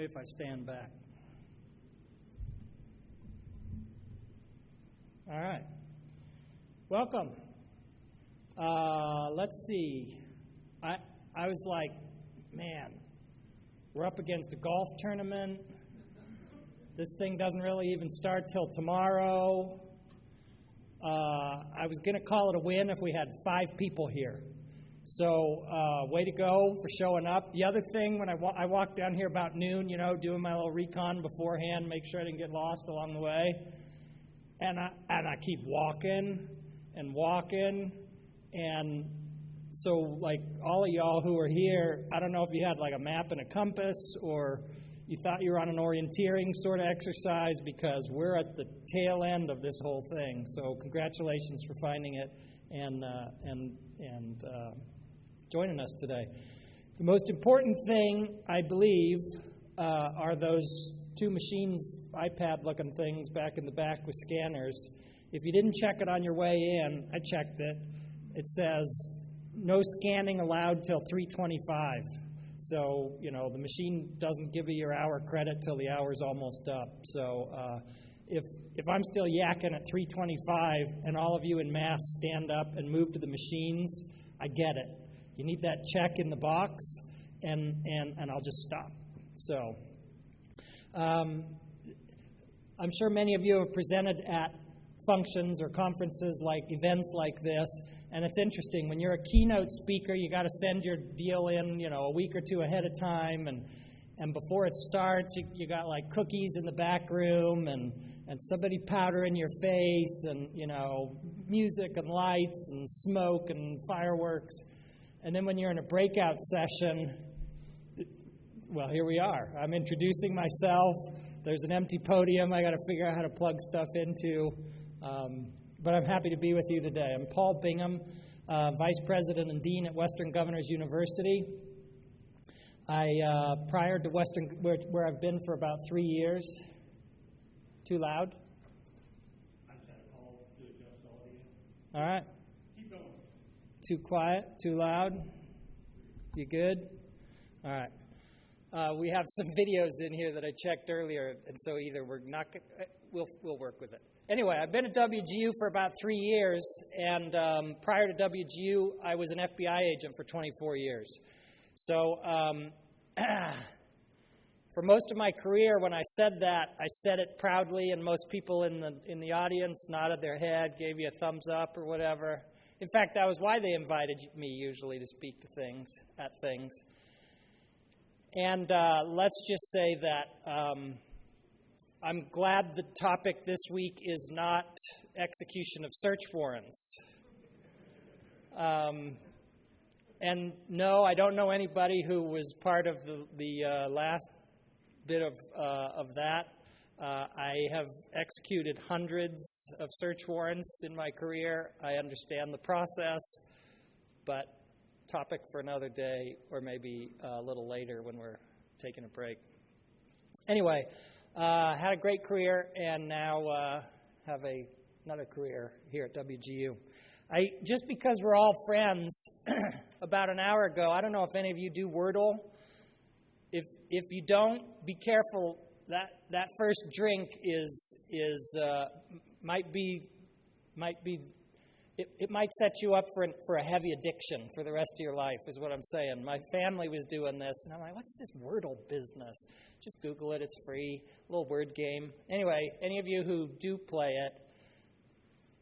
Maybe if I stand back. All right. Welcome. Let's see. I was like, man, we're up against a golf tournament. This thing doesn't really even start till tomorrow. I was going to call it a win if we had 5 people here. So way to go for showing up. The other thing, when I walked down here about noon, doing my little recon beforehand, make sure I didn't get lost along the way. And I keep walking, and so like all of y'all who are here, I don't know if you had like a map and a compass or you thought you were on an orienteering sort of exercise, because we're at the tail end of this whole thing. So congratulations for finding it and joining us today. The most important thing, I believe, are those 2 machines, iPad-looking things back in the back with scanners. If you didn't check it on your way in, I checked it. It says no scanning allowed till 3:25. So, the machine doesn't give you your hour credit till the hour's almost up. So if I'm still yakking at 3:25 and all of you in mass stand up and move to the machines, I get it. You need that check in the box, and I'll just stop. So I'm sure many of you have presented at functions or conferences, like events like this, and it's interesting. When you're a keynote speaker, you got to send your deal in, a week or 2 ahead of time, and before it starts, you got like cookies in the back room and somebody powdering your face, and music and lights and smoke and fireworks. And then when you're in a breakout session, well, here we are. I'm introducing myself. There's an empty podium I got to figure out how to plug stuff into. But I'm happy to be with you today. I'm Paul Bingham, Vice President and Dean at Western Governors University. Prior to Western, where I've been for about 3 years. Too loud? I just had a call to adjust audio. All right. Keep going. Too quiet? Too loud? You good? All right. We have some videos in here that I checked earlier, and so either we'll work with it. Anyway, I've been at WGU for about 3 years, and prior to WGU, I was an FBI agent for 24 years. So for most of my career, when I said that, I said it proudly, and most people in the audience nodded their head, gave you a thumbs up or whatever. In fact, that was why they invited me usually to speak to things. And let's just say that I'm glad the topic this week is not execution of search warrants. And no, I don't know anybody who was part of the last bit of that. I have executed hundreds of search warrants in my career. I understand the process, but topic for another day, or maybe a little later when we're taking a break. Anyway, had a great career, and now have another career here at WGU. Just because we're all friends, about an hour ago, I don't know if any of you do Wordle. If you don't, be careful. That first drink It might set you up for a heavy addiction for the rest of your life, is what I'm saying. My family was doing this, and I'm like, what's this Wordle business? Just Google it. It's free. A little word game. Anyway, any of you who do play it,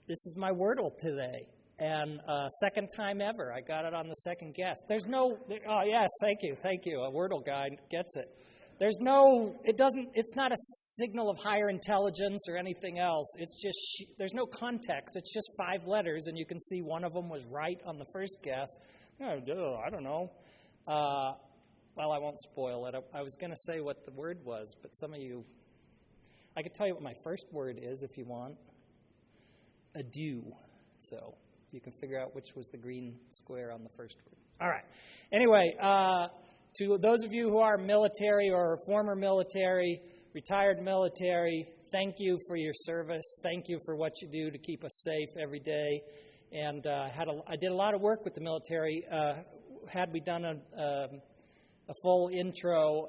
this is my Wordle today. And second time ever. I got it on the second guess. Oh, yes, thank you. A Wordle guy gets it. It's not a signal of higher intelligence or anything else. It's just, there's no context. It's just 5 letters, and you can see one of them was right on the first guess. I don't know. Well, I won't spoil it. I was going to say what the word was, but some of you, I could tell you what my first word is if you want. Adieu. So you can figure out which was the green square on the first word. All right. Anyway, to those of you who are military or former military, retired military, thank you for your service. Thank you for what you do to keep us safe every day. And I did a lot of work with the military. Had we done a a full intro,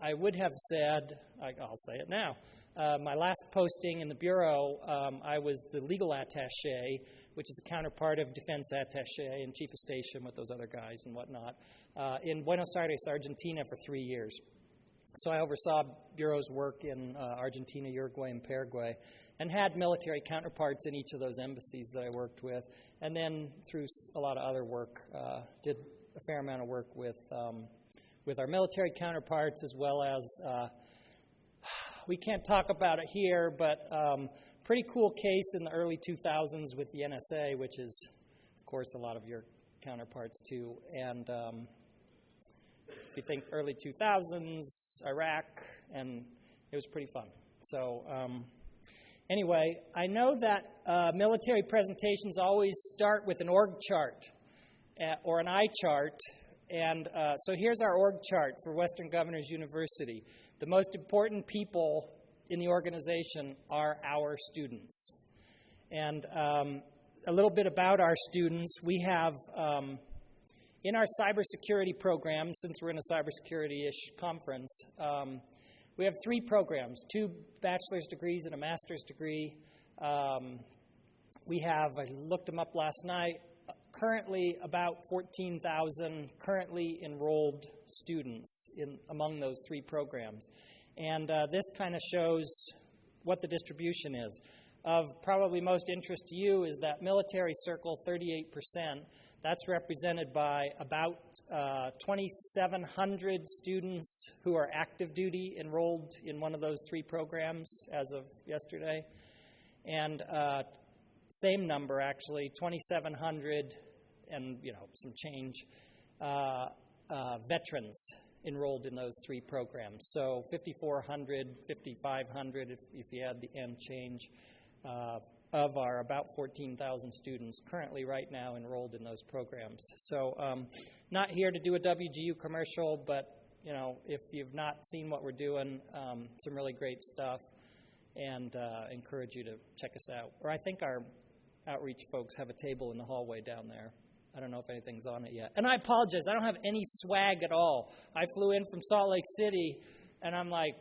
I would have said, I'll say it now, my last posting in the Bureau, I was the legal attaché, which is the counterpart of defense attaché and chief of station with those other guys and whatnot, in Buenos Aires, Argentina for 3 years. So I oversaw Bureau's work in Argentina, Uruguay, and Paraguay, and had military counterparts in each of those embassies that I worked with. And then through a lot of other work, did a fair amount of work with our military counterparts, as well as, we can't talk about it here, but pretty cool case in the early 2000s with the NSA, which is, of course, a lot of your counterparts too. And if you think early 2000s, Iraq, and it was pretty fun. So anyway, I know that military presentations always start with an org chart or an eye chart. And so here's our org chart for Western Governors University. The most important people in the organization are our students. And a little bit about our students. We have, in our cybersecurity program, since we're in a cybersecurity-ish conference, we have 3 programs, 2 bachelor's degrees and a master's degree. We have, I looked them up last night, currently about 14,000 currently enrolled students among those 3 programs. And this kind of shows what the distribution is. Of probably most interest to you is that military circle, 38%. That's represented by about 2,700 students who are active duty enrolled in one of those 3 programs as of yesterday. And same number, actually, 2,700 and, some change, veterans enrolled in those 3 programs. So 5,400, 5,500, if you add the end change, of our about 14,000 students currently right now enrolled in those programs. So not here to do a WGU commercial, but, if you've not seen what we're doing, some really great stuff, and encourage you to check us out. Or I think our outreach folks have a table in the hallway down there. I don't know if anything's on it yet. And I apologize, I don't have any swag at all. I flew in from Salt Lake City, and I'm like,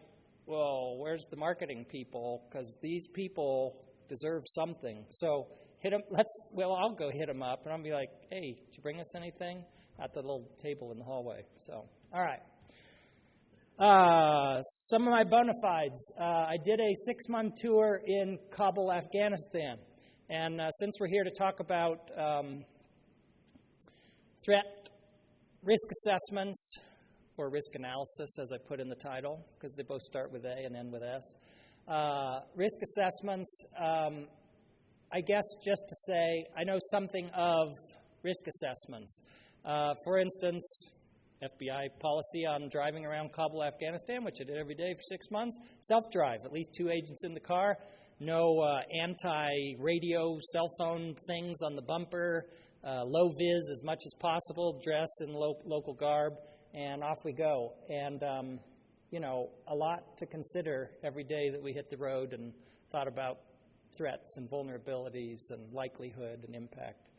well, where's the marketing people? Because these people deserve something. So hit them. I'll go hit them up, and I'll be like, hey, did you bring us anything? At the little table in the hallway. So, all right. Some of my bona fides. I did a 6-month tour in Kabul, Afghanistan. And since we're here to talk about threat risk assessments, or risk analysis, as I put in the title, because they both start with A and end with S. Risk assessments, I guess just to say, I know something of risk assessments. For instance, FBI policy on driving around Kabul, Afghanistan, which I did every day for 6 months. Self-drive, at least 2 agents in the car. No anti-radio cell phone things on the bumper. Low vis as much as possible. Dress in local garb. And off we go. And, a lot to consider every day that we hit the road and thought about threats and vulnerabilities and likelihood and impact.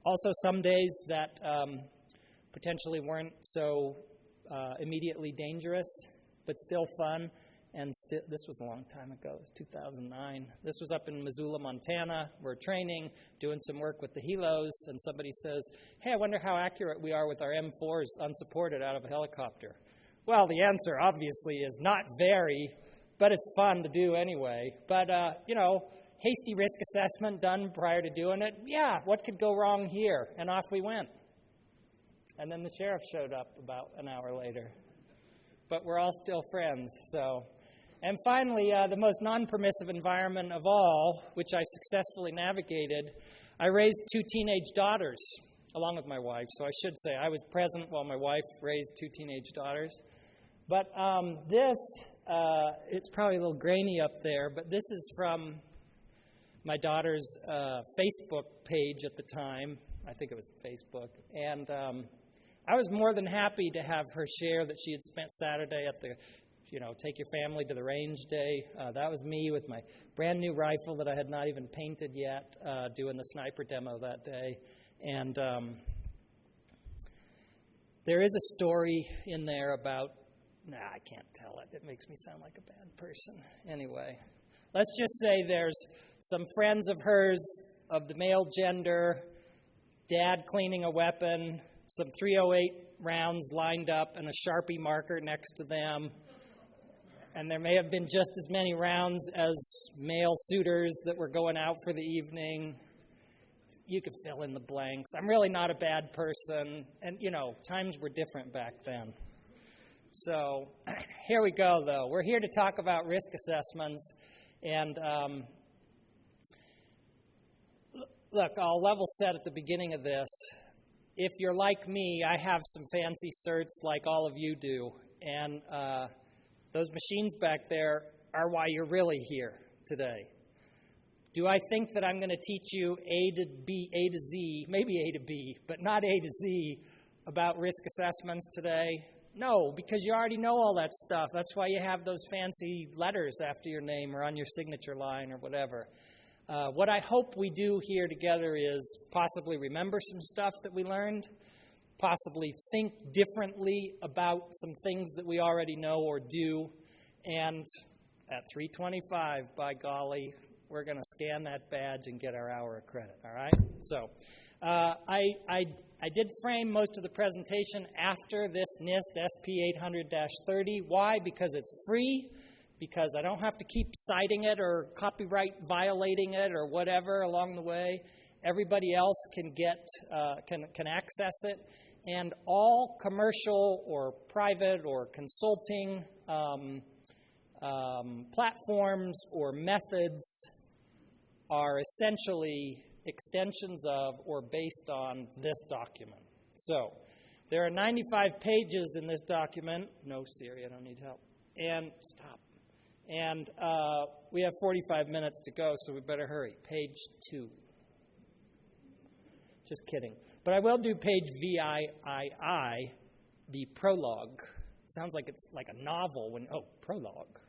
Also, some days that potentially weren't so immediately dangerous, but still fun. And this was a long time ago. It was 2009. This was up in Missoula, Montana. We're training, doing some work with the helos, and somebody says, hey, I wonder how accurate we are with our M4s unsupported out of a helicopter. Well, the answer obviously is not very, but it's fun to do anyway. But, hasty risk assessment done prior to doing it. Yeah, what could go wrong here? And off we went. And then the sheriff showed up about an hour later. But we're all still friends, so. And finally, the most non-permissive environment of all, which I successfully navigated, I raised 2 teenage daughters, along with my wife. So I should say I was present while my wife raised 2 teenage daughters. But it's probably a little grainy up there, but this is from my daughter's Facebook page at the time. I think it was Facebook. And I was more than happy to have her share that she had spent Saturday at the take your family to the range day. That was me with my brand new rifle that I had not even painted yet, doing the sniper demo that day. And There is a story in there about, I can't tell it. It makes me sound like a bad person. Anyway, let's just say there's some friends of hers of the male gender, dad cleaning a weapon, some .308 rounds lined up and a Sharpie marker next to them. And there may have been just as many rounds as male suitors that were going out for the evening. You could fill in the blanks. I'm really not a bad person. And, times were different back then. So here we go, though. We're here to talk about risk assessments. And look, I'll level set at the beginning of this. If you're like me, I have some fancy certs like all of you do. And those machines back there are why you're really here today. Do I think that I'm going to teach you A to Z, maybe A to B, but not A to Z about risk assessments today? No, because you already know all that stuff. That's why you have those fancy letters after your name or on your signature line or whatever. What I hope we do here together is possibly remember some stuff that we learned, possibly think differently about some things that we already know or do, and at 3:25, by golly, we're going to scan that badge and get our hour of credit, all right? So I did frame most of the presentation after this NIST SP 800-30. Why? Because it's free, because I don't have to keep citing it or copyright violating it or whatever along the way. Everybody else can can access it. And all commercial or private or consulting platforms or methods are essentially extensions of or based on this document. So there are 95 pages in this document. No, Siri, I don't need help. And stop. And we have 45 minutes to go, so we better hurry. Page 2. Just kidding. But I will do page VIII, the prologue. It sounds like it's like a novel prologue.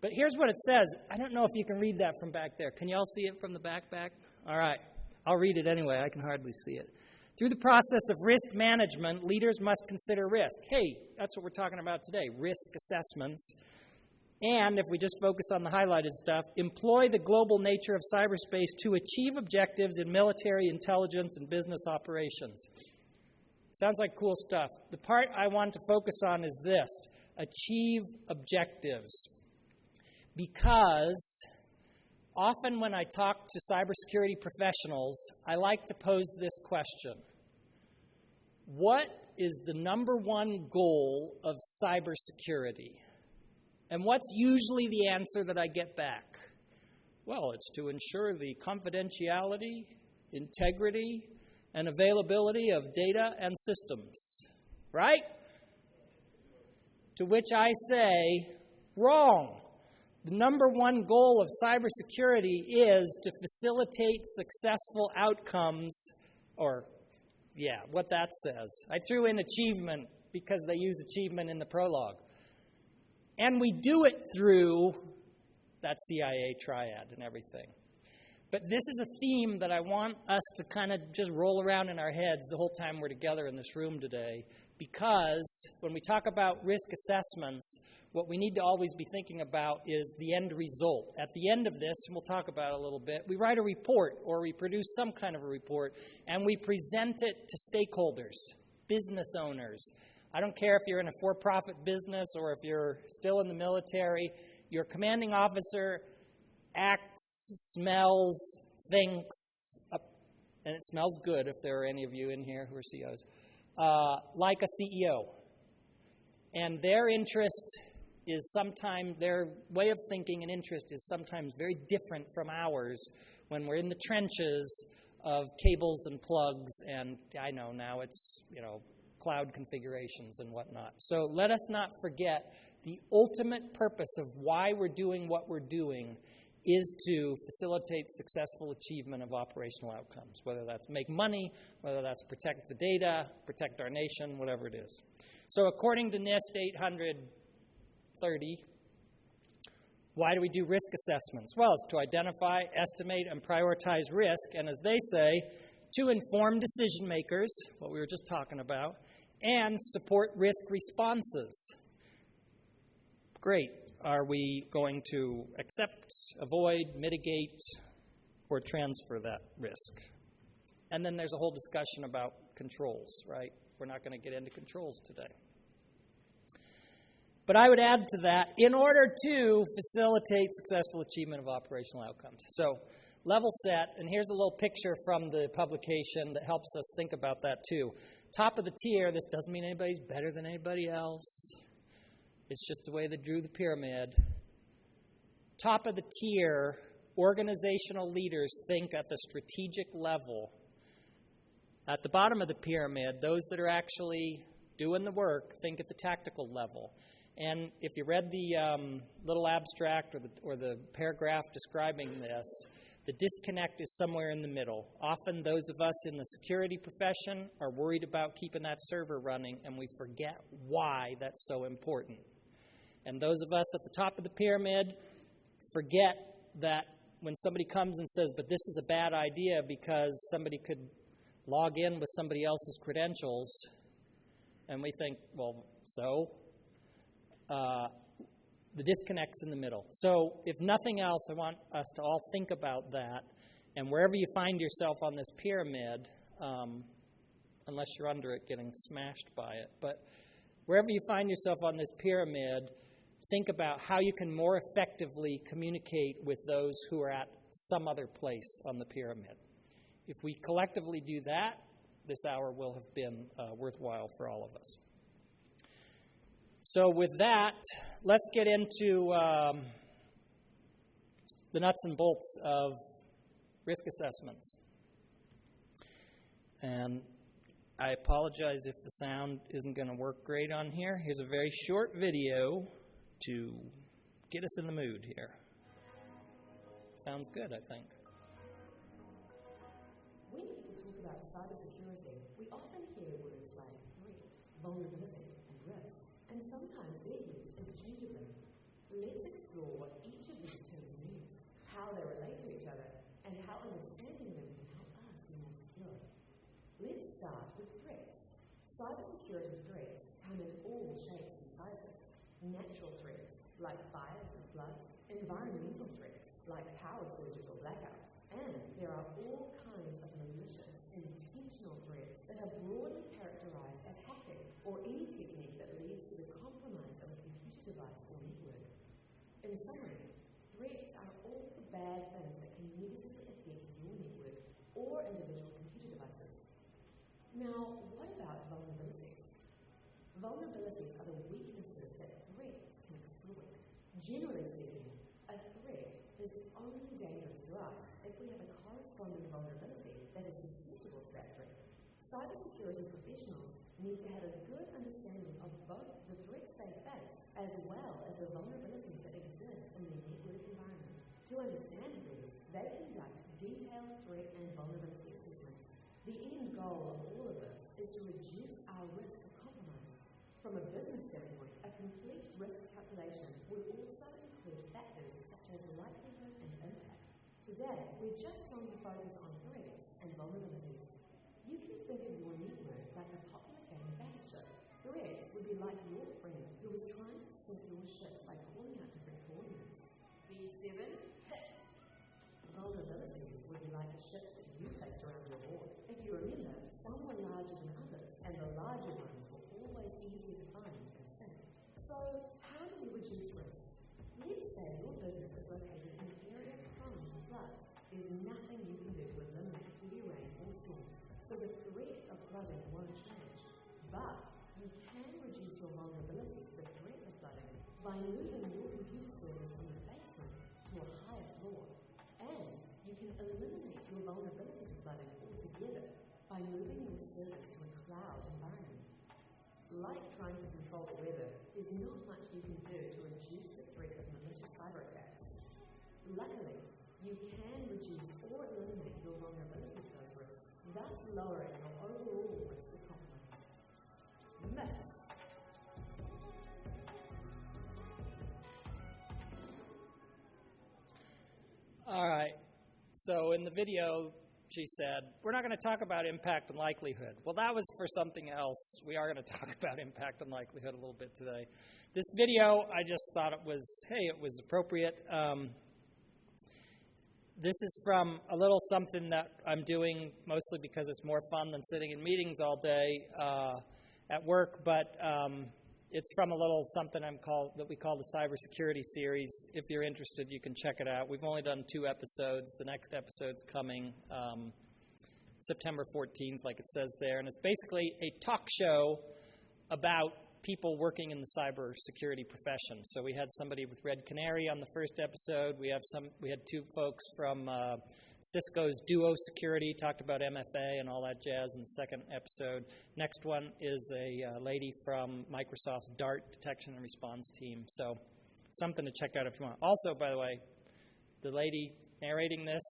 But here's what it says. I don't know if you can read that from back there. Can you all see it from the back? All right. I'll read it anyway. I can hardly see it. Through the process of risk management, leaders must consider risk. Hey, that's what we're talking about today, risk assessments. And if we just focus on the highlighted stuff, employ the global nature of cyberspace to achieve objectives in military intelligence and business operations. Sounds like cool stuff. The part I want to focus on is this: achieve objectives. Because often when I talk to cybersecurity professionals, I like to pose this question. What is the number one goal of cybersecurity? And what's usually the answer that I get back? Well, it's to ensure the confidentiality, integrity, and availability of data and systems. Right? To which I say, wrong. The number one goal of cybersecurity is to facilitate successful outcomes, what that says. I threw in achievement because they use achievement in the prologue. And we do it through that CIA triad and everything. But this is a theme that I want us to kind of just roll around in our heads the whole time we're together in this room today, because when we talk about risk assessments, what we need to always be thinking about is the end result. At the end of this, and we'll talk about it a little bit, we write a report or we produce some kind of a report, and we present it to stakeholders, business owners. I don't care if you're in a for-profit business or if you're still in the military, your commanding officer acts, smells, thinks, and it smells good if there are any of you in here who are CEOs, like a CEO. And their interest is sometimes, their way of thinking and interest is sometimes very different from ours when we're in the trenches of cables and plugs, and I know now it's, cloud configurations and whatnot. So let us not forget the ultimate purpose of why we're doing what we're doing is to facilitate successful achievement of operational outcomes, whether that's make money, whether that's protect the data, protect our nation, whatever it is. So according to NIST 800-30, why do we do risk assessments? Well, it's to identify, estimate, and prioritize risk, and as they say, to inform decision makers, what we were just talking about, and support risk responses. Great. Are we going to accept, avoid, mitigate, or transfer that risk? And then there's a whole discussion about controls, right? We're not going to get into controls today. But I would add to that, in order to facilitate successful achievement of operational outcomes. So, level set, and here's a little picture from the publication that helps us think about that too. Top of the tier, this doesn't mean anybody's better than anybody else. It's just the way they drew the pyramid. Top of the tier, organizational leaders think at the strategic level. At the bottom of the pyramid, those that are actually doing the work think at the tactical level. And if you read the little abstract or the paragraph describing this, the disconnect is somewhere in the middle. Often those of us in the security profession are worried about keeping that server running, and we forget why that's so important. And those of us at the top of the pyramid forget that when somebody comes and says, but this is a bad idea because somebody could log in with somebody else's credentials, and we think, well, so? The disconnect's in the middle. So if nothing else, I want us to all think about that. And wherever you find yourself on this pyramid, unless you're under it getting smashed by it, but wherever you find yourself on this pyramid, think about how you can more effectively communicate with those who are at some other place on the pyramid. If we collectively do that, this hour will have been worthwhile for all of us. So with that, let's get into the nuts and bolts of risk assessments. And I apologize if the sound isn't going to work great on here. Here's a very short video to get us in the mood here. Sounds good, I think. When people talk about cybersecurity, we often hear words like threat, vulnerability, and risk. And sometimes they're used interchangeably. Let's explore what each of these terms means, how they relate to each other, and how understanding them can help us be more secure. Let's start with threats. Cybersecurity threats come in all shapes and sizes. Natural threats, like fires and floods, environmental threats, like power surges or blackouts, and there are all kinds of malicious and intentional threats that are broadly characterized as hacking or any technique that leads to the compromise of a computer device or network. In summary, threats are all the bad things that can negatively affect your network or individual computer devices. Now, what about vulnerabilities? Vulnerabilities are the weaknesses that threats can exploit. Generally speaking, a threat is only dangerous to us if we have a corresponding vulnerability that is susceptible to that threat. Cybersecurity professionals need to have a good understanding of both the threats they face as well as the vulnerabilities that exist in their network environment. To understand these, they conduct detailed threat and vulnerability assessments. The end goal of all of this is to reduce our risk of compromise. From a business standpoint, a complete risk calculation would also include factors such as likelihood and impact. Today, we're just going to focus on threats and vulnerabilities. You can think of your network like a popular game battleship. Threats would be like your friend who is trying to sink your ships by calling out different coordinates. B7, hit. Vulnerabilities would be like the ships that you placed around your board. If you remember, some were larger than others, and the larger ones were always easier to find and sink. So, how do we reduce risk? Let's say your business is located in an area prone to floods. There's nothing you can do to eliminate heavy rain or storms, so the threat of flooding won't change. But you can reduce your vulnerability to the threat of flooding by moving your computer servers from the basement to a higher floor. And you can eliminate your vulnerability to flooding altogether by moving your servers to a cloud environment. Like trying to control the weather, there's not much you can do to reduce the threat of malicious cyber attacks. Luckily, you can reduce or eliminate your vulnerability to those risks, thus lowering your overall risk of compromise. Myths. All right. So in the video, she said, we're not going to talk about impact and likelihood. Well, that was for something else. We are going to talk about impact and likelihood a little bit today. This video, I just thought it was appropriate. This is from a little something that I'm doing mostly because it's more fun than sitting in meetings all day at work, but it's from a little something that we call the Cybersecurity Series. If you're interested, you can check it out. We've only done 2 episodes. The next episode's coming September 14th, like it says there, and it's basically a talk show about people working in the cybersecurity profession. So we had somebody with Red Canary on the first episode. We had 2 folks from Cisco's Duo Security, talked about MFA and all that jazz in the second episode. Next one is a lady from Microsoft's DART detection and response team. So something to check out if you want. Also, by the way, the lady narrating this,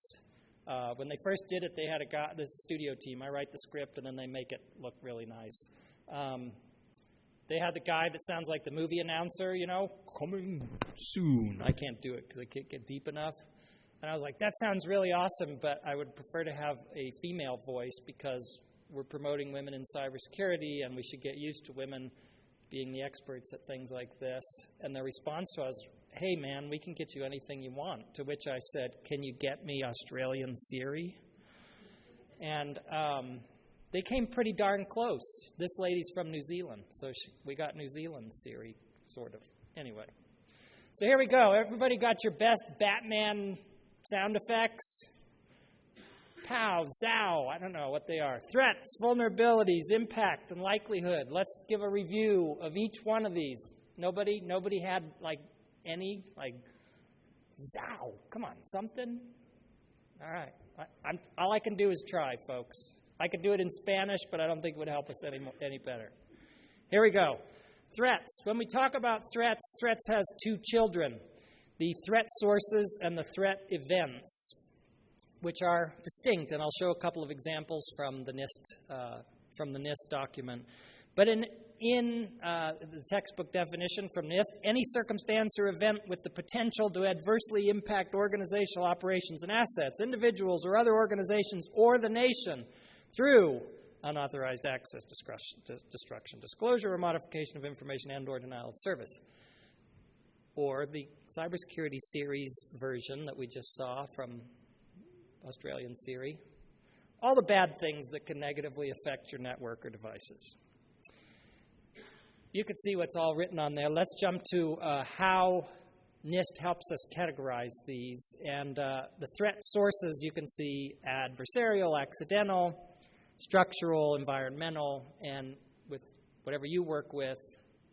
when they first did it, they had this studio team. I write the script and then they make it look really nice. They had the guy that sounds like the movie announcer, coming soon. I can't do it because I can't get deep enough. And I was like, that sounds really awesome, but I would prefer to have a female voice because we're promoting women in cybersecurity and we should get used to women being the experts at things like this. And their response was, hey, man, we can get you anything you want. To which I said, can you get me Australian Siri? And they came pretty darn close. This lady's from New Zealand, so we got New Zealand Siri, sort of. Anyway. So here we go. Everybody got your best Batman sound effects? Pow, zow, I don't know what they are. Threats, vulnerabilities, impact, and likelihood. Let's give a review of each one of these. Nobody had any zow. Come on, something? All right. All I can do is try, folks. I could do it in Spanish, but I don't think it would help us any better. Here we go. Threats. When we talk about threats, threats has 2 children. The threat sources and the threat events, which are distinct, and I'll show a couple of examples from the NIST document. But in the textbook definition from NIST, any circumstance or event with the potential to adversely impact organizational operations and assets, individuals or other organizations or the nation through unauthorized access, destruction, disclosure, or modification of information and/or denial of service. Or the Cybersecurity Series version that we just saw from Australian Siri. All the bad things that can negatively affect your network or devices. You can see what's all written on there. Let's jump to how NIST helps us categorize these. And the threat sources you can see adversarial, accidental, structural, environmental, and with whatever you work with,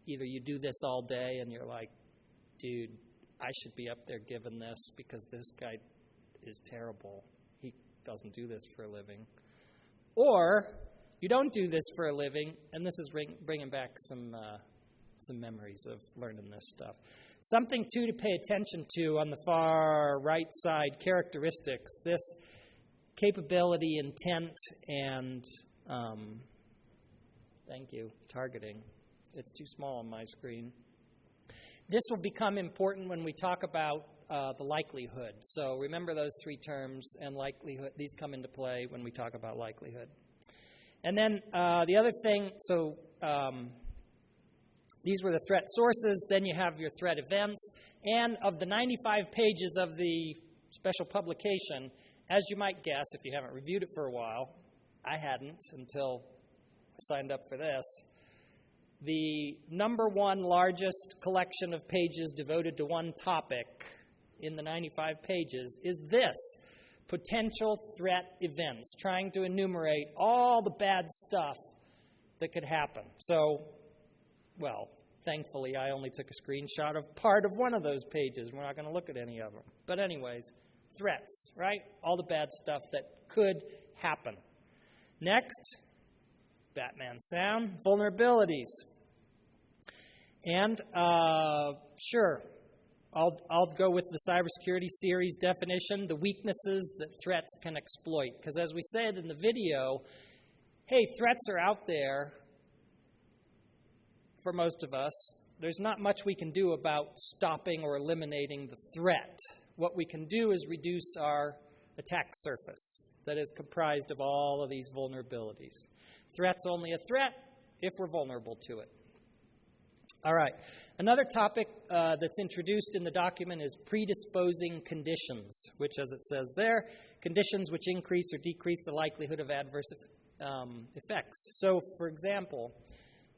either you do this all day and you're like, dude, I should be up there giving this because this guy is terrible. He doesn't do this for a living. Or you don't do this for a living, and this is bringing back some memories of learning this stuff. Something, too, to pay attention to on the far right side, characteristics. This capability, intent, and, targeting. It's too small on my screen. This will become important when we talk about the likelihood. So remember those 3 terms, and likelihood. These come into play when we talk about likelihood. And then the other thing, so these were the threat sources. Then you have your threat events. And of the 95 pages of the special publication, as you might guess, if you haven't reviewed it for a while, I hadn't until I signed up for this, the number 1 largest collection of pages devoted to one topic in the 95 pages is this, potential threat events, trying to enumerate all the bad stuff that could happen. So, well, thankfully I only took a screenshot of part of one of those pages. We're not going to look at any of them. But anyways, threats, right? All the bad stuff that could happen. Next, Batman sound, vulnerabilities. And sure, I'll go with the Cybersecurity Series definition, the weaknesses that threats can exploit. Because as we said in the video, hey, threats are out there for most of us. There's not much we can do about stopping or eliminating the threat. What we can do is reduce our attack surface. that is comprised of all of these vulnerabilities. Threat's only a threat if we're vulnerable to it. All right. Another topic that's introduced in the document is predisposing conditions, which, as it says there, conditions which increase or decrease the likelihood of adverse effects. So, for example,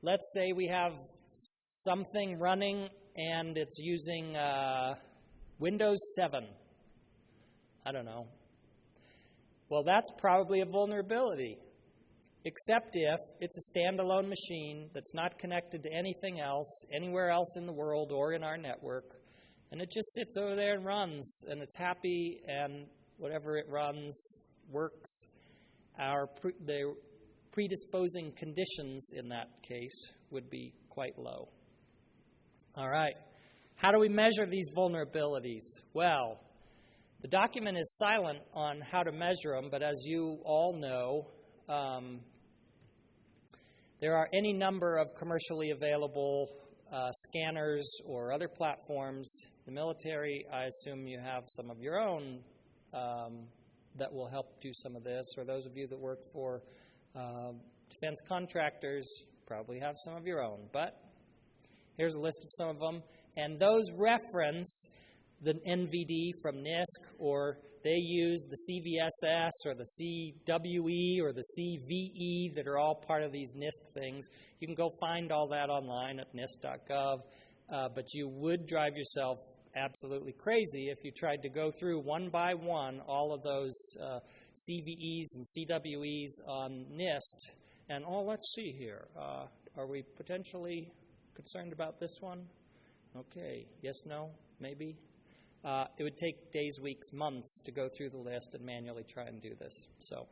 let's say we have something running and it's using Windows 7. I don't know. Well, that's probably a vulnerability, except if it's a standalone machine that's not connected to anything else, anywhere else in the world or in our network, and it just sits over there and runs, and it's happy, and whatever it runs works. The predisposing conditions in that case would be quite low. All right. How do we measure these vulnerabilities? Well, the document is silent on how to measure them, but as you all know, there are any number of commercially available scanners or other platforms. The military, I assume you have some of your own that will help do some of this, or those of you that work for defense contractors probably have some of your own. But here's a list of some of them, and those reference the NVD from NIST, or they use the CVSS or the CWE or the CVE that are all part of these NIST things. You can go find all that online at nist.gov, but you would drive yourself absolutely crazy if you tried to go through one by one all of those CVEs and CWEs on NIST. And, let's see here. Are we potentially concerned about this one? Okay. Yes, no, maybe? It would take days, weeks, months to go through the list and manually try and do this. So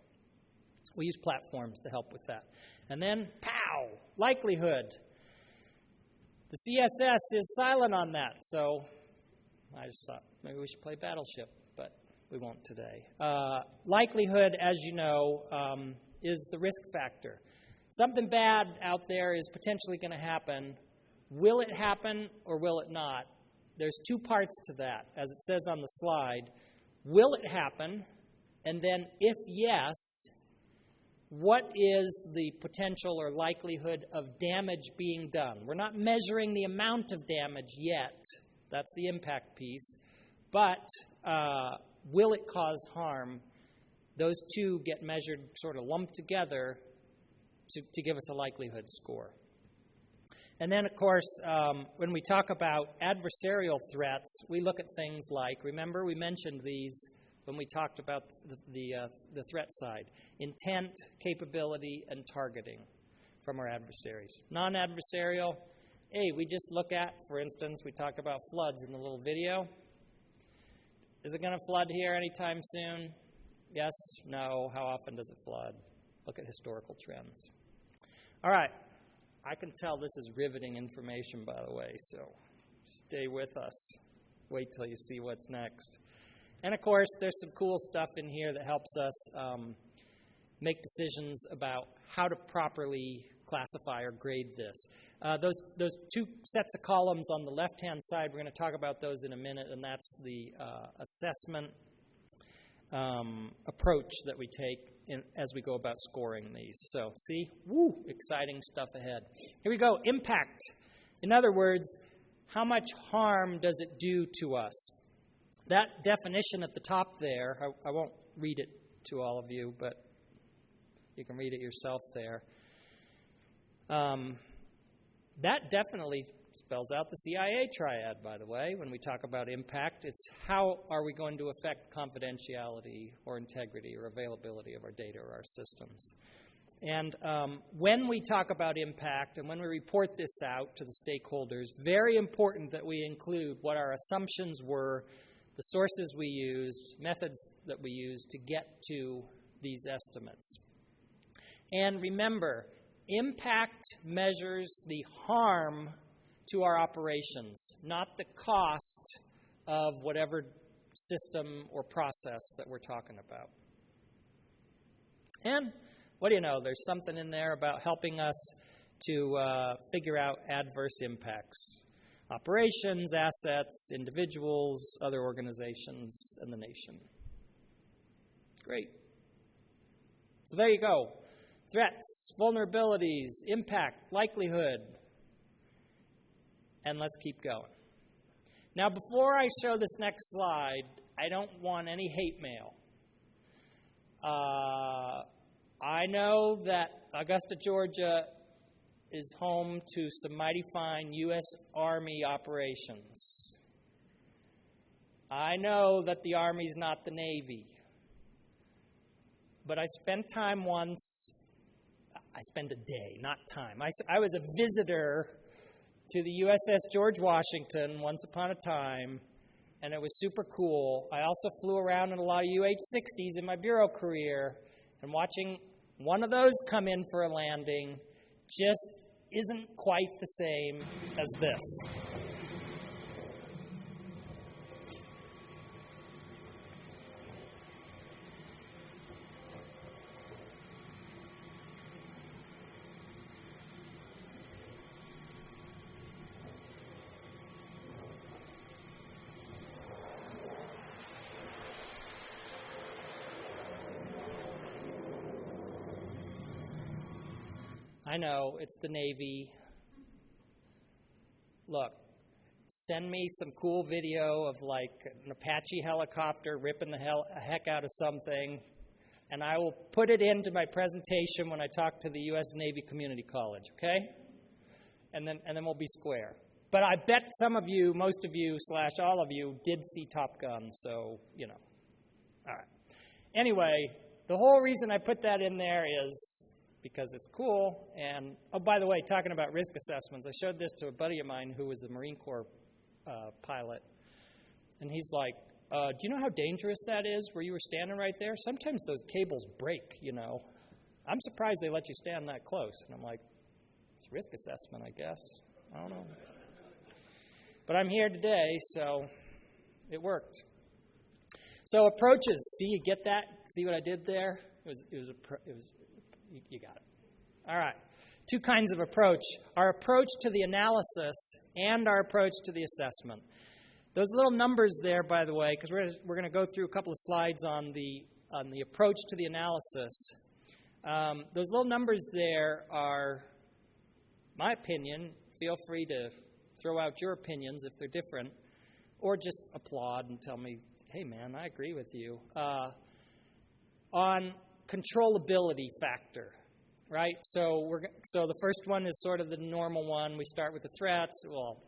we use platforms to help with that. And then, pow, likelihood. The CSS is silent on that, so I just thought maybe we should play Battleship, but we won't today. Likelihood, as you know, is the risk factor. Something bad out there is potentially going to happen. Will it happen or will it not? There's two parts to that, as it says on the slide. Will it happen? And then, if yes, what is the potential or likelihood of damage being done? We're not measuring the amount of damage yet. That's the impact piece. But will it cause harm? Those two get measured, sort of lumped together to give us a likelihood score. And then, of course, when we talk about adversarial threats, we look at things like, remember we mentioned these when we talked about the threat side: intent, capability, and targeting from our adversaries. Non-adversarial, we just look at, for instance, we talked about floods in the little video. Is it going to flood here anytime soon? Yes, no. How often does it flood? Look at historical trends. All right. I can tell this is riveting information, by the way, so stay with us. Wait till you see what's next. And, of course, there's some cool stuff in here that helps us make decisions about how to properly classify or grade this. Those two sets of columns on the left-hand side, we're going to talk about those in a minute, and that's the assessment approach that we take as we go about scoring these. So, see? Woo! Exciting stuff ahead. Here we go. Impact. In other words, how much harm does it do to us? That definition at the top there, I won't read it to all of you, but you can read it yourself there. That definitely spells out the CIA triad, by the way. When we talk about impact, it's how are we going to affect confidentiality or integrity or availability of our data or our systems. And when we talk about impact and when we report this out to the stakeholders, very important that we include what our assumptions were, the sources we used, methods that we used to get to these estimates. And remember, impact measures the harm to our operations, not the cost of whatever system or process that we're talking about. And what do you know? There's something in there about helping us to figure out adverse impacts. Operations, assets, individuals, other organizations, and the nation. Great. So there you go. Threats, vulnerabilities, impact, likelihood. And let's keep going. Now, before I show this next slide, I don't want any hate mail. I know that Augusta, Georgia is home to some mighty fine U.S. Army operations. I know that the Army's not the Navy. But I spent time once, I spent a day, not time. I was a visitor to the USS George Washington once upon a time, and it was super cool. I also flew around in a lot of UH-60s in my bureau career, and watching one of those come in for a landing just isn't quite the same as this. I know, it's the Navy. Look, send me some cool video of like an Apache helicopter ripping the heck out of something, and I will put it into my presentation when I talk to the U.S. Navy Community College, okay? And then we'll be square. But I bet some of you, most of you, / all of you, did see Top Gun, so, you know. All right. Anyway, the whole reason I put that in there is because it's cool. And, oh, by the way, talking about risk assessments, I showed this to a buddy of mine who was a Marine Corps pilot. And he's like, do you know how dangerous that is where you were standing right there? Sometimes those cables break, you know. I'm surprised they let you stand that close. And I'm like, it's a risk assessment, I guess. I don't know. But I'm here today, so it worked. So approaches. See, you get that? See what I did there? You got it. All right. Two kinds of approach. Our approach to the analysis and our approach to the assessment. Those little numbers there, by the way, because we're going to go through a couple of slides on the approach to the analysis. Those little numbers there are, my opinion. Feel free to throw out your opinions if they're different, or just applaud and tell me, hey, man, I agree with you. On controllability factor, right? So the first one is sort of the normal one. We start with the threats. Well,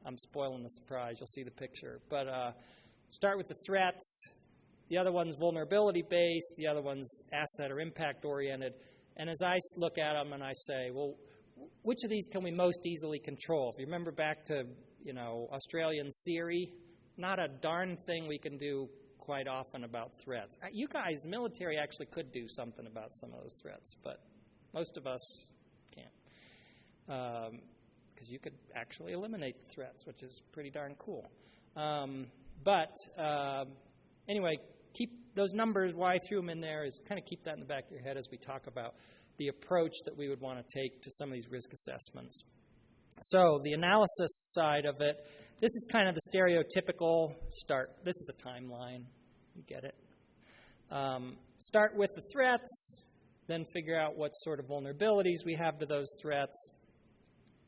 I'm spoiling the surprise. You'll see the picture. But start with the threats. The other one's vulnerability-based. The other one's asset or impact-oriented. And as I look at them and I say, well, which of these can we most easily control? If you remember back to, Australian Siri, not a darn thing we can do quite often about threats. You guys, the military actually could do something about some of those threats, but most of us can't. Because you could actually eliminate the threats, which is pretty darn cool. Anyway, keep those numbers, why I threw them in there is kind of keep that in the back of your head as we talk about the approach that we would want to take to some of these risk assessments. So the analysis side of it, this is kind of the stereotypical start. This is a timeline. You get it. Start with the threats, then figure out what sort of vulnerabilities we have to those threats,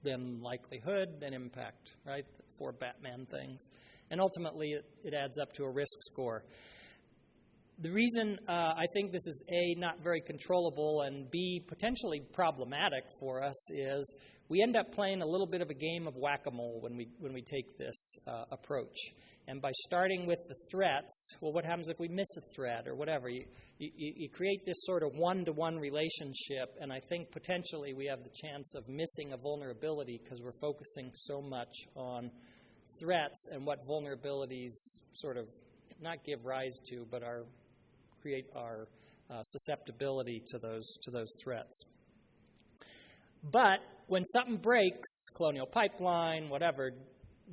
then likelihood, then impact, right? The 4 Batman things. And ultimately, it adds up to a risk score. The reason I think this is A, not very controllable, and B, potentially problematic for us is we end up playing a little bit of a game of whack-a-mole when we take this approach. And by starting with the threats, well, what happens if we miss a threat or whatever? You create this sort of one-to-one relationship, and I think potentially we have the chance of missing a vulnerability because we're focusing so much on threats and what vulnerabilities sort of not give rise to, but create our susceptibility to those threats. But when something breaks, Colonial Pipeline, whatever,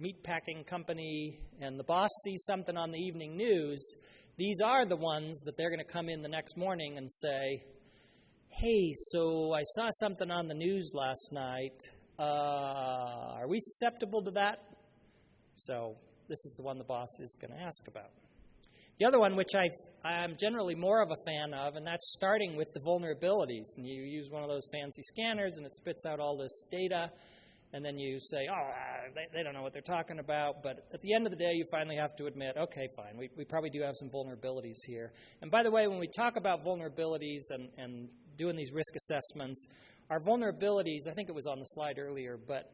meatpacking company, and the boss sees something on the evening news, these are the ones that they're going to come in the next morning and say, hey, so I saw something on the news last night. Are we susceptible to that? So this is the one the boss is going to ask about. The other one, which I'm generally more of a fan of, and that's starting with the vulnerabilities. And you use one of those fancy scanners, and it spits out all this data. And then you say, they don't know what they're talking about. But at the end of the day, you finally have to admit, okay, fine, we probably do have some vulnerabilities here. And by the way, when we talk about vulnerabilities and doing these risk assessments, our vulnerabilities, I think it was on the slide earlier, but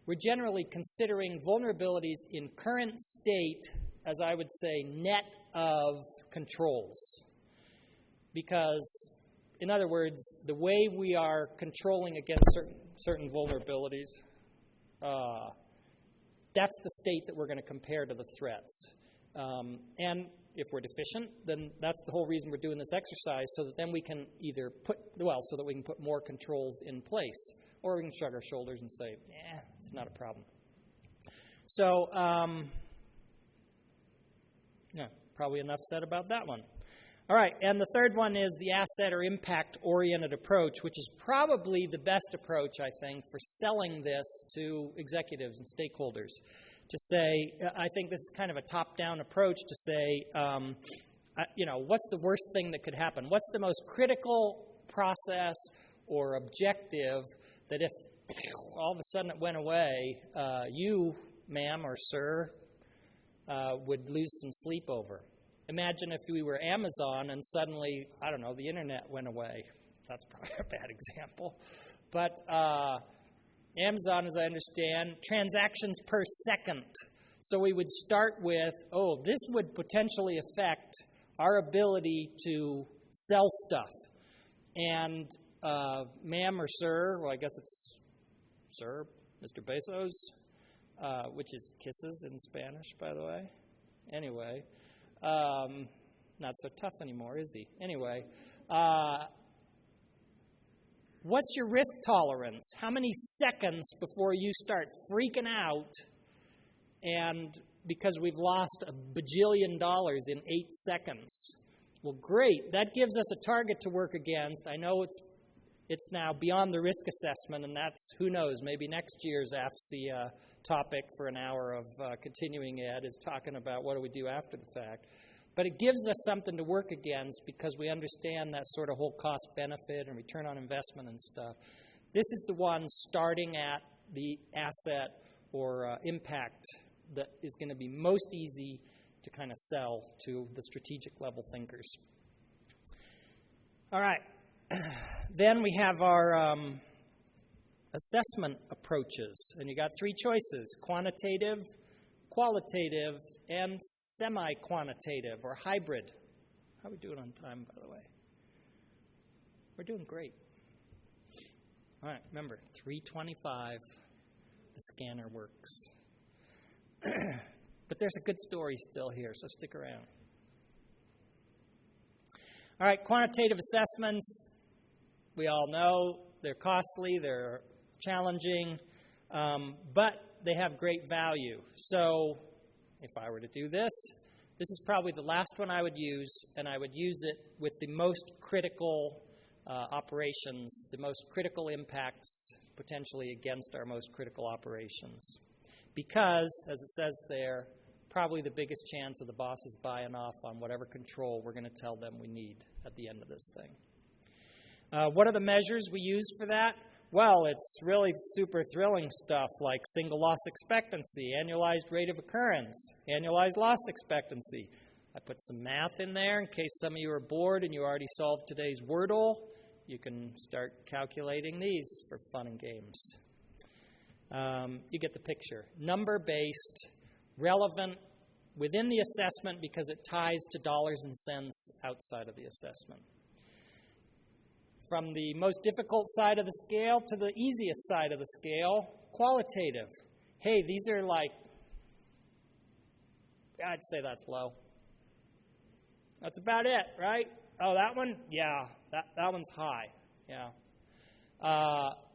we're generally considering vulnerabilities in current state, as I would say, net of controls. Because, in other words, the way we are controlling against certain vulnerabilities, that's the state that we're going to compare to the threats. And if we're deficient, then that's the whole reason we're doing this exercise, so that then we can either put more controls in place, or we can shrug our shoulders and say, it's not a problem. So, probably enough said about that one. All right, and the third one is the asset or impact-oriented approach, which is probably the best approach, I think, for selling this to executives and stakeholders. To say, I think this is kind of a top-down approach to say, what's the worst thing that could happen? What's the most critical process or objective that if all of a sudden it went away, you, ma'am or sir, would lose some sleep over? Imagine if we were Amazon and suddenly, the internet went away. That's probably a bad example. But Amazon, as I understand, transactions per second. So we would start with, this would potentially affect our ability to sell stuff. And ma'am or sir, well, I guess it's sir, Mr. Bezos, which is kisses in Spanish, by the way. Anyway, not so tough anymore, is he? Anyway, what's your risk tolerance? How many seconds before you start freaking out and because we've lost $1 bajillion in 8 seconds? Well, great. That gives us a target to work against. I know it's now beyond the risk assessment, and that's, who knows, maybe next year's AFCEA topic for an hour of continuing ed is talking about what do we do after the fact. But it gives us something to work against because we understand that sort of whole cost benefit and return on investment and stuff. This is the one starting at the asset or impact that is going to be most easy to kind of sell to the strategic level thinkers. All right. Then we have our assessment approaches. And you got 3 choices: quantitative, qualitative, and semi-quantitative, or hybrid. How are we doing on time, by the way? We're doing great. All right, remember, 3:25, the scanner works. But there's a good story still here, so stick around. All right, quantitative assessments, we all know they're costly, they're challenging, but they have great value. So if I were to do this, this is probably the last one I would use, and I would use it with the most critical operations, the most critical impacts potentially against our most critical operations. Because, as it says there, probably the biggest chance of the bosses buying off on whatever control we're going to tell them we need at the end of this thing. What are the measures we use for that? Well, it's really super thrilling stuff like single loss expectancy, annualized rate of occurrence, annualized loss expectancy. I put some math in there in case some of you are bored and you already solved today's Wordle. You can start calculating these for fun and games. You get the picture. Number-based, relevant within the assessment because it ties to dollars and cents outside of the assessment. From the most difficult side of the scale to the easiest side of the scale, qualitative. Hey, these are like, I'd say that's low. That's about it, right? Oh, that one? Yeah, that one's high. Yeah.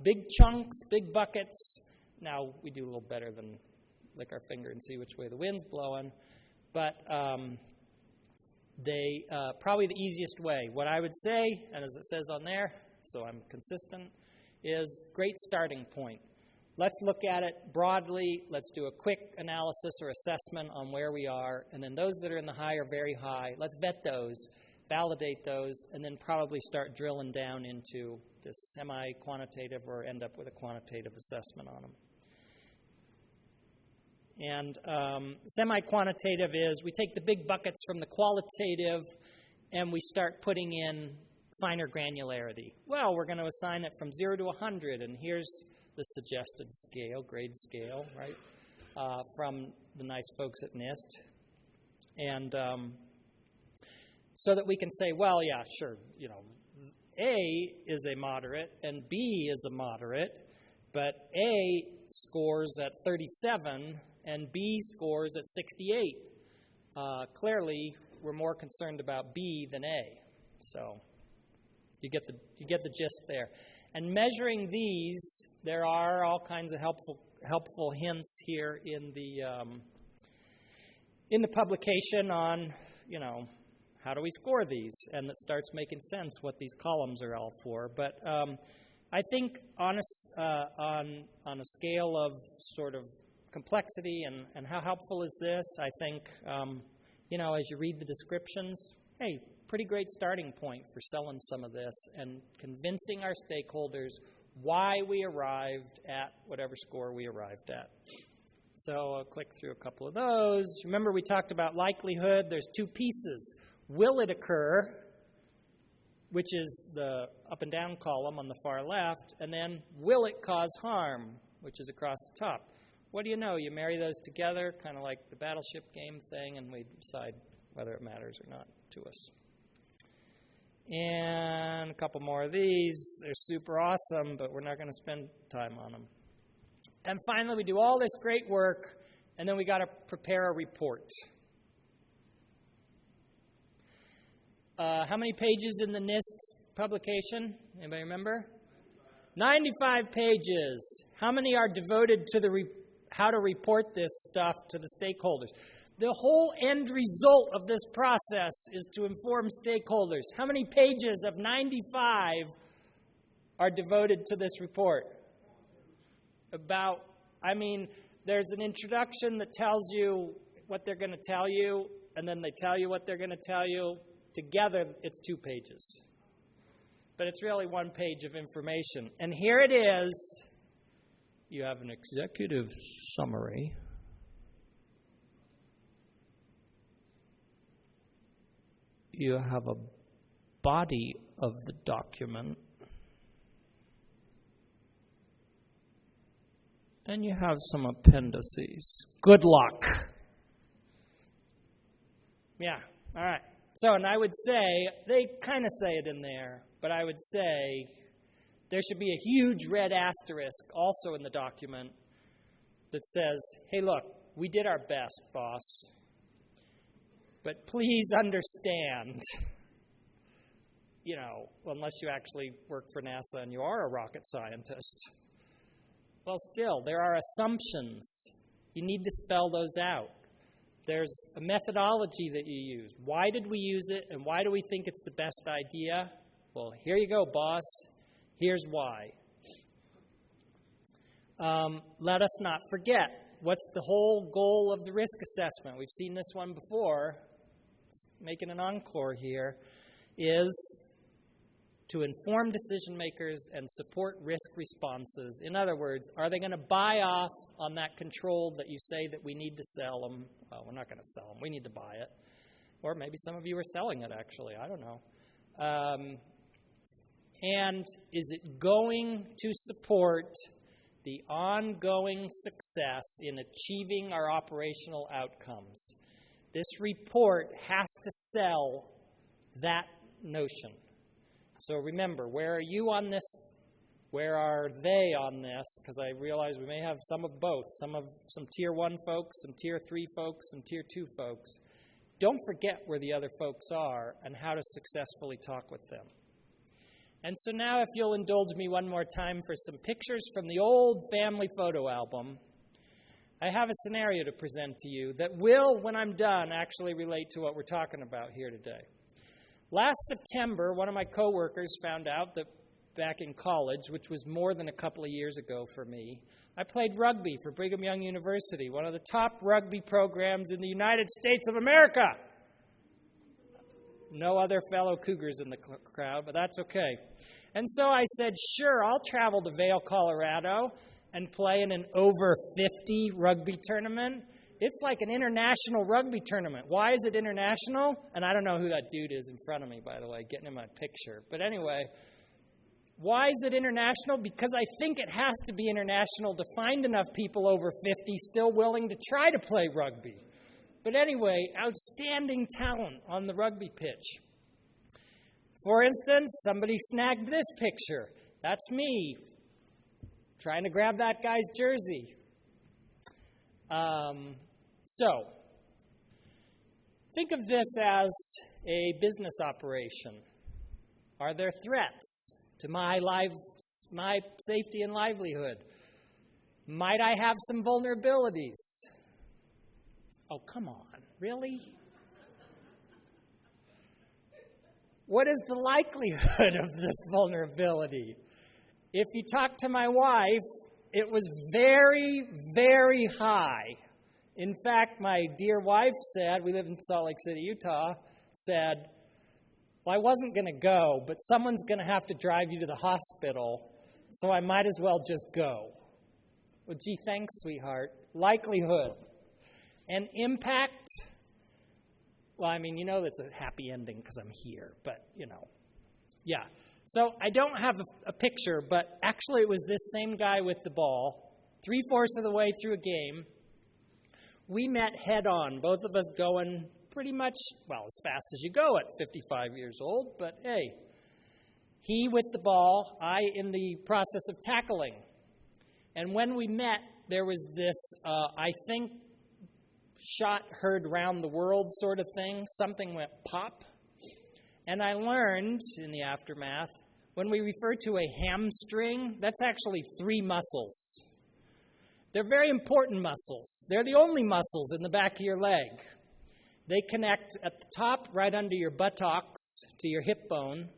Big chunks, big buckets. Now, we do a little better than lick our finger and see which way the wind's blowing. But they probably the easiest way. What I would say, and as it says on there, so I'm consistent, is great starting point. let's look at it broadly. Let's do a quick analysis or assessment on where we are. And then those that are in the high or very high, let's vet those, validate those, and then probably start drilling down into this semi-quantitative or end up with a quantitative assessment on them. And semi-quantitative is we take the big buckets from the qualitative and we start putting in finer granularity. Well, we're going to assign it from 0 to 100, and here's the suggested scale, grade scale, right, from the nice folks at NIST. And so that we can say, well, yeah, sure, you know, A is a moderate and B is a moderate, but A scores at 37 and B scores at 68. Clearly, we're more concerned about B than A. So you get the gist there. And measuring these, there are all kinds of helpful hints here in the publication on, you know, how do we score these? And it starts making sense what these columns are all for. But I think on a scale of sort of complexity and how helpful is this, I think, you know, as you read the descriptions, hey, pretty great starting point for selling some of this and convincing our stakeholders why we arrived at whatever score we arrived at. So I'll click through a couple of those. Remember, we talked about likelihood. There's two pieces. Will it occur, which is the up and down column on the far left, and then will it cause harm, which is across the top. What do you know? You marry those together, kind of like the battleship game thing, and we decide whether it matters or not to us. And a couple more of these. They're super awesome, but we're not going to spend time on them. And finally, we do all this great work, and then we got to prepare a report. How many pages in the NIST publication? Anybody remember? 95 pages. How many are devoted to how to report this stuff to the stakeholders? The whole end result of this process is to inform stakeholders. How many pages of 95 are devoted to this report? There's an introduction that tells you what they're going to tell you, and then they tell you what they're going to tell you. Together, it's 2 pages. But it's really 1 page of information. And here it is. You have an executive summary. You have a body of the document. And you have some appendices. Good luck. Yeah, all right. So, and I would say, they kind of say it in there, but I would say there should be a huge red asterisk also in the document that says, hey, look, we did our best, boss. But please understand, you know, unless you actually work for NASA and you are a rocket scientist. Well, still, there are assumptions. You need to spell those out. There's a methodology that you use. Why did we use it, and why do we think it's the best idea? Well, here you go, boss. Here's why. Let us not forget, what's the whole goal of the risk assessment? We've seen this one before. Making an encore here, is to inform decision makers and support risk responses. In other words, are they going to buy off on that control that you say that we need to sell them? Well, we're not going to sell them. We need to buy it. Or maybe some of you are selling it, actually. I don't know. And is it going to support the ongoing success in achieving our operational outcomes? This report has to sell that notion. So remember, where are you on this? Where are they on this? Because I realize we may have some of both. Some Tier 1 folks, some Tier 3 folks, some Tier 2 folks. Don't forget where the other folks are and how to successfully talk with them. And so now, if you'll indulge me one more time for some pictures from the old family photo album, I have a scenario to present to you that will, when I'm done, actually relate to what we're talking about here today. Last September, one of my coworkers found out that back in college, which was more than a couple of years ago for me, I played rugby for Brigham Young University, one of the top rugby programs in the United States of America. No other fellow Cougars in the crowd, but that's okay. And so I said, sure, I'll travel to Vail, Colorado, and play in an over 50 rugby tournament. It's like an international rugby tournament. Why is it international? And I don't know who that dude is in front of me, by the way, getting in my picture. But anyway, why is it international? Because I think it has to be international to find enough people over 50 still willing to try to play rugby. But anyway, outstanding talent on the rugby pitch. For instance, somebody snagged this picture. That's me trying to grab that guy's jersey. So, think of this as a business operation. Are there threats to my safety and livelihood? Might I have some vulnerabilities? Oh, come on, really? What is the likelihood of this vulnerability? If you talk to my wife, it was very, very high. In fact, my dear wife said, we live in Salt Lake City, Utah, said, well, I wasn't going to go, but someone's going to have to drive you to the hospital, so I might as well just go. Well, gee, thanks, sweetheart. Likelihood. And impact, well, I mean, you know that's a happy ending because I'm here, but, yeah. So I don't have a picture, but actually it was this same guy with the ball, 3/4 of the way through a game. We met head on, both of us going pretty much, well, as fast as you go at 55 years old, but hey, he with the ball, I in the process of tackling. And when we met, there was this, I think, shot heard round the world sort of thing. Something went pop. And I learned in the aftermath, when we refer to a hamstring, that's actually 3 muscles. They're very important muscles. They're the only muscles in the back of your leg. They connect at the top, right under your buttocks, to your hip bone.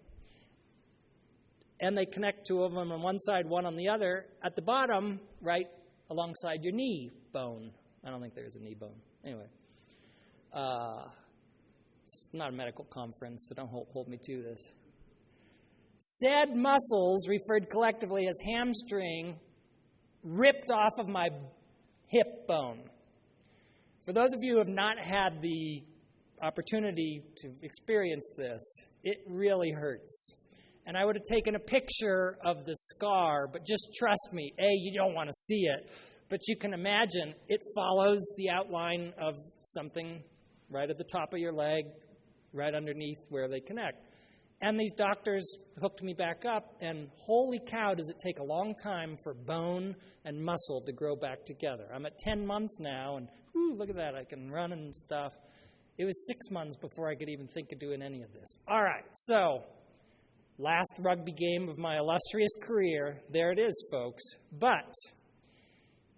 And they connect 2 of them on one side, 1 on the other. At the bottom, right alongside your knee bone. I don't think there's a knee bone. Anyway. It's not a medical conference, so don't hold me to this. Said muscles, referred collectively as hamstring, ripped off of my hip bone. For those of you who have not had the opportunity to experience this, it really hurts. And I would have taken a picture of the scar, but just trust me, you don't want to see it, but you can imagine it follows the outline of something right at the top of your leg, right underneath where they connect. And these doctors hooked me back up, and holy cow, does it take a long time for bone and muscle to grow back together. I'm at 10 months now, and look at that, I can run and stuff. It was 6 months before I could even think of doing any of this. All right, so last rugby game of my illustrious career. There it is, folks. But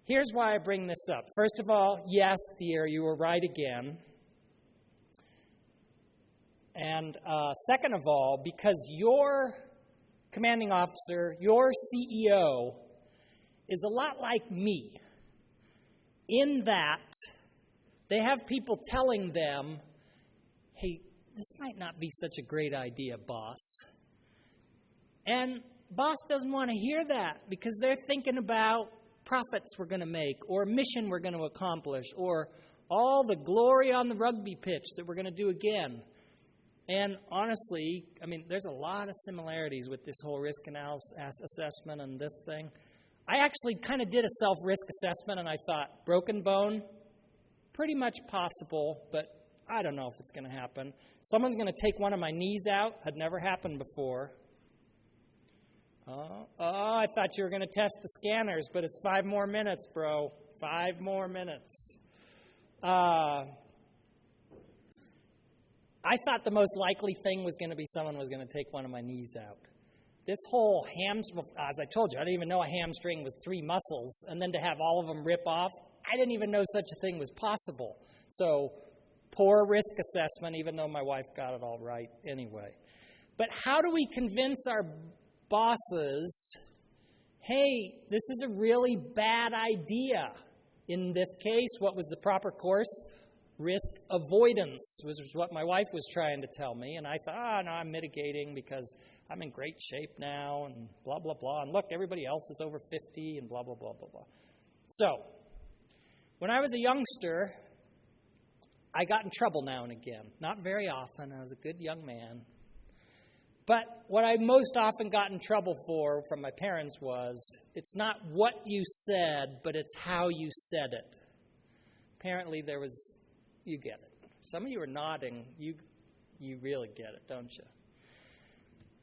here's why I bring this up. First of all, yes, dear, you were right again. And second of all, because your commanding officer, your CEO, is a lot like me in that they have people telling them, hey, this might not be such a great idea, boss. And boss doesn't want to hear that because they're thinking about profits we're going to make or mission we're going to accomplish or all the glory on the rugby pitch that we're going to do again. And honestly, I mean, there's a lot of similarities with this whole risk analysis assessment and this thing. I actually kind of did a self-risk assessment, and I thought, broken bone, pretty much possible, but I don't know if it's going to happen. Someone's going to take one of my knees out. Had never happened before. I thought you were going to test the scanners, but it's 5 more minutes, bro. 5 more minutes. I thought the most likely thing was going to be someone was going to take one of my knees out. This whole as I told you, I didn't even know a hamstring was 3 muscles, and then to have all of them rip off, I didn't even know such a thing was possible. So, poor risk assessment, even though my wife got it all right anyway. But how do we convince our bosses, hey, this is a really bad idea. In this case, what was the proper course? Risk avoidance was what my wife was trying to tell me. And I thought, no, I'm mitigating because I'm in great shape now and blah, blah, blah. And look, everybody else is over 50 and blah, blah, blah, blah, blah. So, when I was a youngster, I got in trouble now and again. Not very often. I was a good young man. But what I most often got in trouble for from my parents was, it's not what you said, but it's how you said it. Apparently there was, you get it. Some of you are nodding. You really get it, don't you?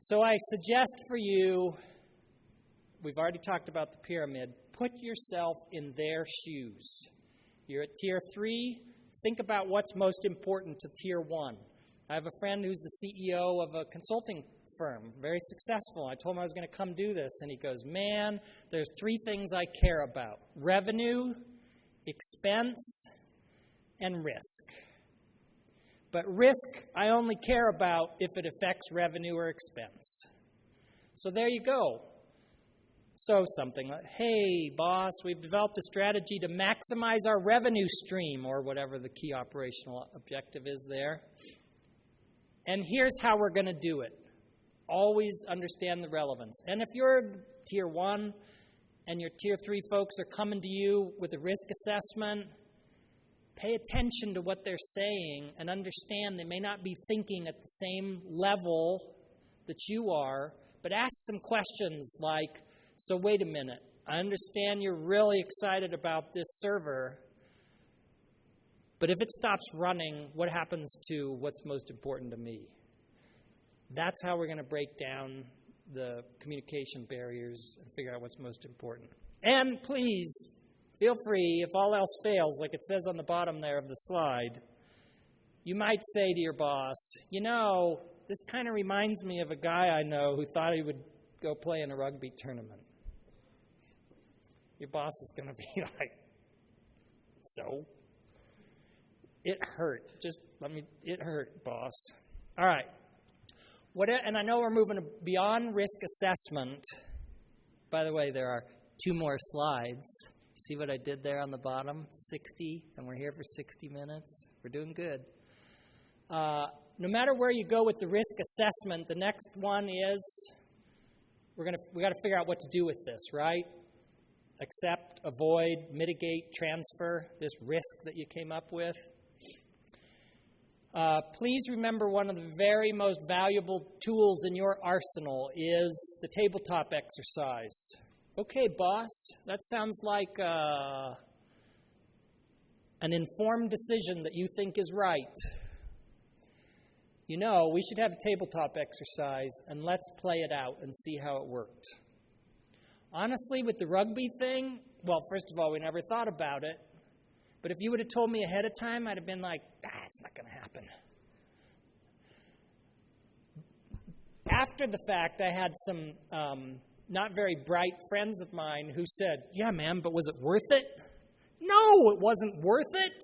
So I suggest for you, we've already talked about the pyramid, put yourself in their shoes. You're at Tier 3. Think about what's most important to Tier 1. I have a friend who's the CEO of a consulting firm, very successful. I told him I was going to come do this, and he goes, man, there's 3 things I care about: revenue, expense, and risk. But risk I only care about if it affects revenue or expense. So there you go. So something like, hey, boss, we've developed a strategy to maximize our revenue stream, or whatever the key operational objective is there. And here's how we're going to do it. Always understand the relevance. And if you're Tier 1 and your Tier 3 folks are coming to you with a risk assessment, pay attention to what they're saying and understand they may not be thinking at the same level that you are, but ask some questions like, so wait a minute, I understand you're really excited about this server, but if it stops running, what happens to what's most important to me? That's how we're going to break down the communication barriers and figure out what's most important. And please, feel free, if all else fails, like it says on the bottom there of the slide, you might say to your boss, you know, this kind of reminds me of a guy I know who thought he would go play in a rugby tournament. Your boss is going to be like, so? It hurt. It hurt, boss. All right. And I know we're moving beyond risk assessment. By the way, there are 2 more slides. See what I did there on the bottom? 60, and we're here for 60 minutes. We're doing good. No matter where you go with the risk assessment, the next one is we got to figure out what to do with this, right? Accept, avoid, mitigate, transfer this risk that you came up with. Please remember one of the very most valuable tools in your arsenal is the tabletop exercise. Okay, boss, that sounds like an informed decision that you think is right. You know, we should have a tabletop exercise, and let's play it out and see how it worked. Honestly, with the rugby thing, well, first of all, we never thought about it. But if you would have told me ahead of time, I'd have been like, it's not going to happen. After the fact, I had some not very bright friends of mine who said, yeah, man, but was it worth it? No, it wasn't worth it.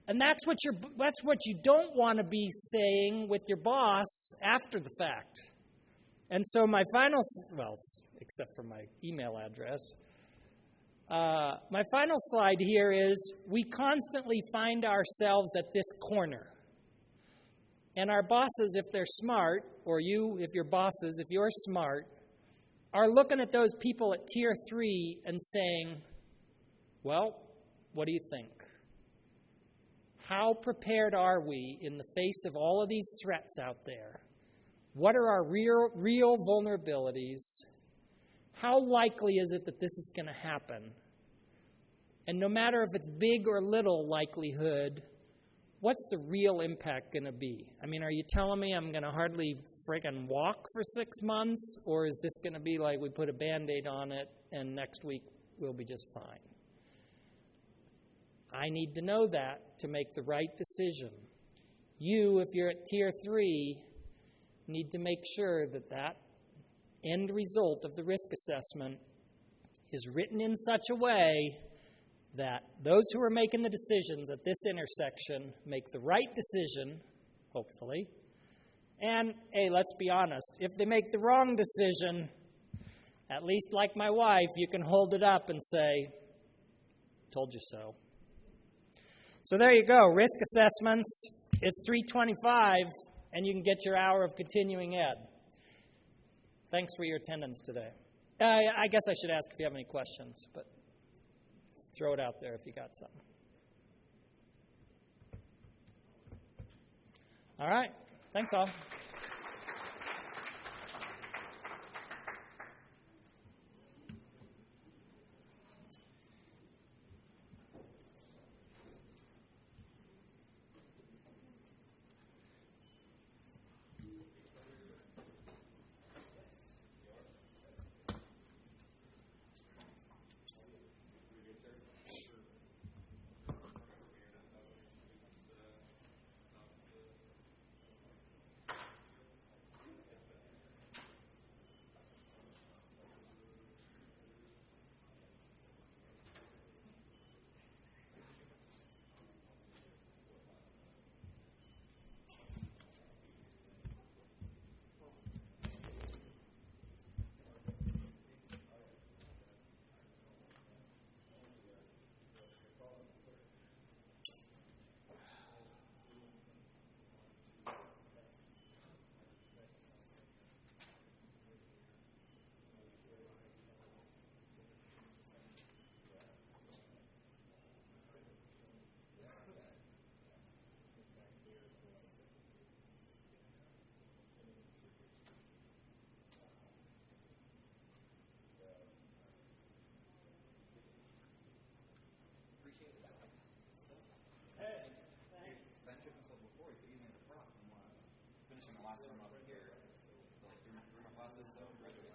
And that's what you don't want to be saying with your boss after the fact. And so my final, well, except for my email address, my final slide here is we constantly find ourselves at this corner. And our bosses, if they're smart, or you, if your bosses, if you're smart, are looking at those people at Tier 3 and saying, well, what do you think? How prepared are we in the face of all of these threats out there? What are our real vulnerabilities? How likely is it that this is going to happen? And no matter if it's big or little likelihood, what's the real impact going to be? I mean, are you telling me I'm going to hardly friggin' walk for 6 months? Or is this going to be like we put a Band-Aid on it and next week we'll be just fine? I need to know that to make the right decision. You, if you're at Tier 3, need to make sure that that end result of the risk assessment is written in such a way that those who are making the decisions at this intersection make the right decision, hopefully. And, hey, let's be honest, if they make the wrong decision, At least, like my wife, you can hold it up and say, told you so. So there you go, risk assessments. It's 3:25, and you can get your hour of continuing ed. Thanks for your attendance today. I guess I should ask if you have any questions, but throw it out there if you got something. All right. Thanks, all. Finishing the last term up here, like 3 more classes, so graduating.